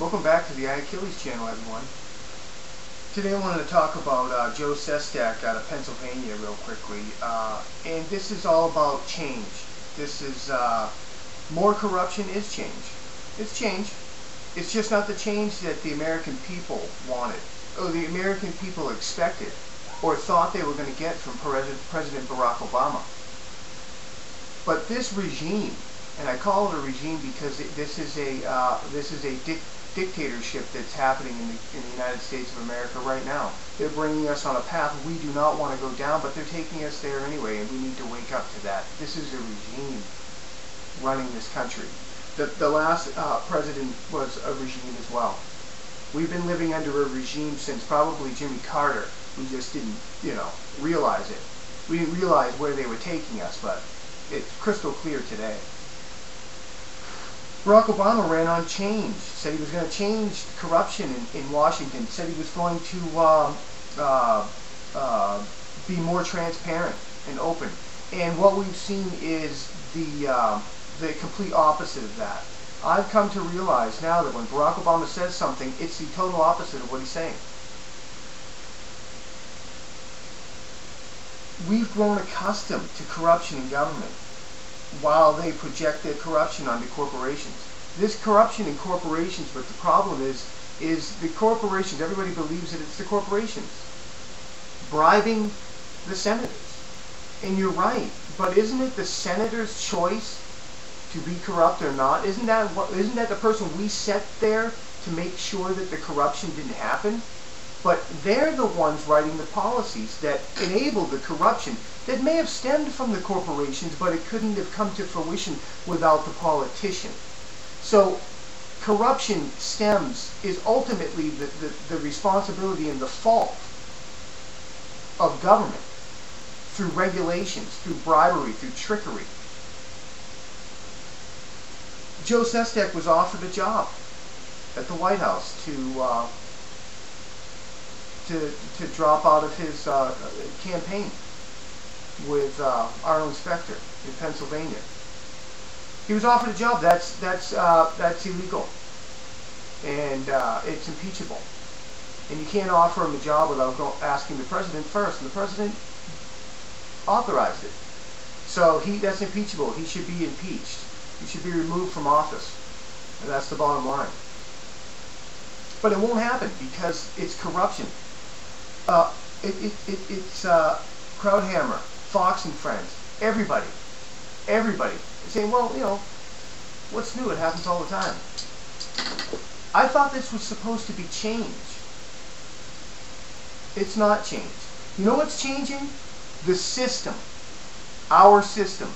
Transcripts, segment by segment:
Welcome back to the Achilles channel, everyone. Today I wanted to talk about Joe Sestak out of Pennsylvania real quickly. And this is all about change. This is more corruption is change. It's change. It's just not the change that the American people wanted, or the American people expected, or thought they were going to get from President Barack Obama. But this regime, and I call it a regime because this is a dictatorship that's happening in the United States of America right now. They're bringing us on a path we do not want to go down, but they're taking us there anyway, and we need to wake up to that. This is a regime running this country. The last president was a regime as well. We've been living under a regime since probably Jimmy Carter. We just didn't, realize it. We didn't realize where they were taking us, but it's crystal clear today. Barack Obama ran on change, said he was going to change corruption in Washington, said he was going to be more transparent and open. And what we've seen is the complete opposite of that. I've come to realize now that when Barack Obama says something, it's the total opposite of what he's saying. We've grown accustomed to corruption in government while they project their corruption onto corporations. This corruption in corporations, but the problem is the corporations, everybody believes that it's the corporations bribing the senators. And you're right, but isn't it the senator's choice to be corrupt or not? Isn't that the person we set there to make sure that the corruption didn't happen? But they're the ones writing the policies that enable the corruption that may have stemmed from the corporations, but it couldn't have come to fruition without the politician. So corruption is ultimately the responsibility and the fault of government through regulations, through bribery, through trickery. Joe Sestak was offered a job at the White House to drop out of his campaign with our inspector in Pennsylvania. He was offered a job. That's illegal, and it's impeachable. And you can't offer him a job without asking the president first, and the president authorized it. So that's impeachable. He should be impeached. He should be removed from office, and that's the bottom line. But it won't happen because it's corruption. It's Crowdhammer, Fox and Friends, everybody saying, well, what's new? It happens all the time. I thought this was supposed to be change. It's not change. You know what's changing? The system. Our system.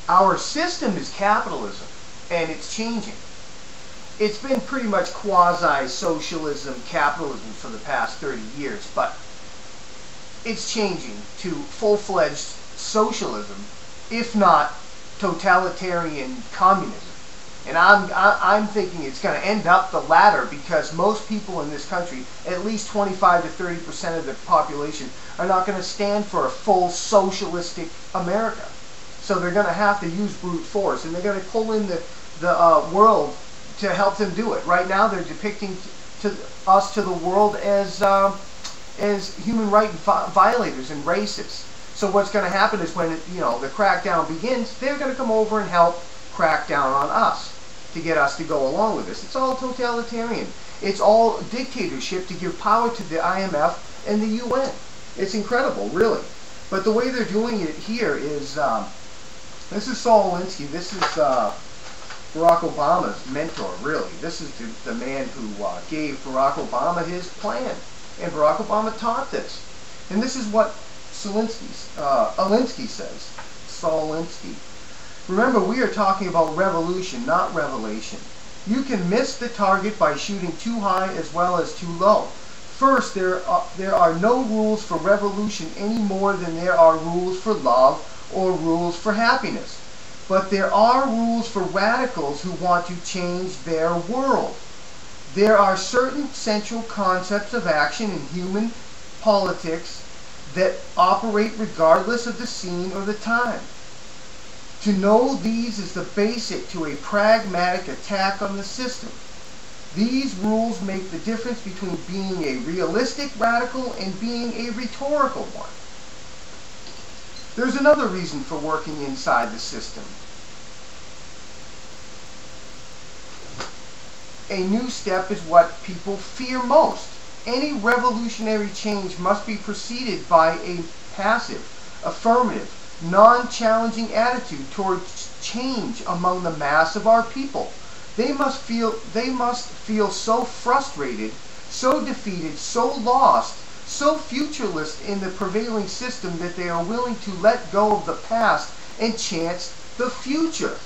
Our system is capitalism, and it's changing. It's been pretty much quasi-socialism, capitalism for the past 30 years, but it's changing to full-fledged socialism, if not totalitarian communism. And I'm thinking it's going to end up the latter because most people in this country, at least 25 to 30% of the population, are not going to stand for a full socialistic America. So they're going to have to use brute force, and they're going to pull in the world to help them do it. Right now, they're depicting us to the world as human rights violators and racists. So what's going to happen is when the crackdown begins, they're going to come over and help crack down on us to get us to go along with this. It's all totalitarian. It's all dictatorship to give power to the IMF and the UN. It's incredible, really. But the way they're doing it here is, this is Saul Alinsky. This is Barack Obama's mentor, really. This is the man who gave Barack Obama his plan. And Barack Obama taught this. And this is what Alinsky says. Saul Alinsky. Remember, we are talking about revolution, not revelation. You can miss the target by shooting too high as well as too low. First, there are no rules for revolution any more than there are rules for love or rules for happiness. But there are rules for radicals who want to change their world. There are certain central concepts of action in human politics that operate regardless of the scene or the time. To know these is the basic to a pragmatic attack on the system. These rules make the difference between being a realistic radical and being a rhetorical one. There's another reason for working inside the system. A new step is what people fear most. Any revolutionary change must be preceded by a passive, affirmative, non-challenging attitude towards change among the mass of our people. They must feel so frustrated, so defeated, so lost, so futureless in the prevailing system that they are willing to let go of the past and chance the future.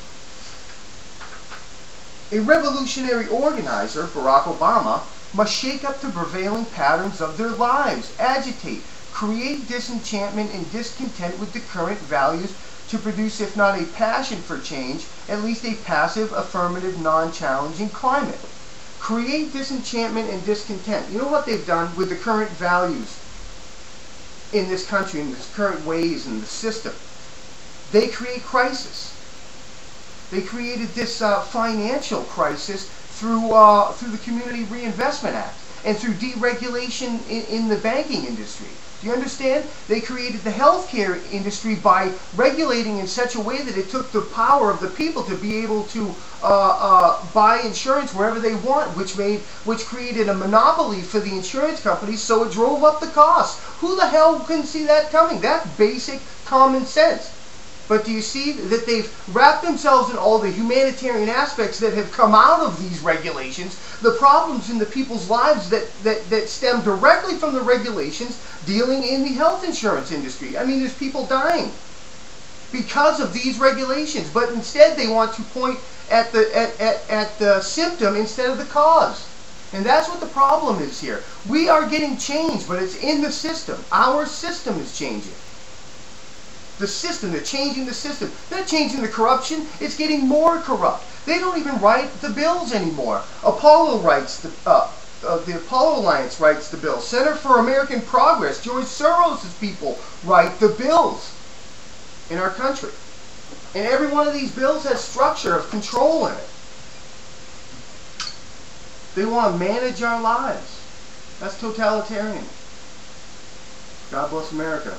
A revolutionary organizer, Barack Obama, must shake up the prevailing patterns of their lives, agitate, create disenchantment and discontent with the current values to produce, if not a passion for change, at least a passive, affirmative, non-challenging climate. Create disenchantment and discontent. You know what they've done with the current values in this country, in the current ways in the system? They create crisis. They created this financial crisis through the Community Reinvestment Act and through deregulation in the banking industry. Do you understand? They created the healthcare industry by regulating in such a way that it took the power of the people to be able to buy insurance wherever they want, which created a monopoly for the insurance companies, so it drove up the cost. Who the hell can see that coming? That's basic common sense. But do you see that they've wrapped themselves in all the humanitarian aspects that have come out of these regulations, the problems in the people's lives that stem directly from the regulations dealing in the health insurance industry? I mean, there's people dying because of these regulations, but instead they want to point at the symptom instead of the cause. And that's what the problem is here. We are getting change, but it's in the system. Our system is changing. The system, they're changing the system. They're not changing the corruption, it's getting more corrupt. They don't even write the bills anymore. Apollo writes the Apollo Alliance writes the bill. Center for American Progress, George Soros' people write the bills in our country. And every one of these bills has structure of control in it. They want to manage our lives. That's totalitarian. God bless America.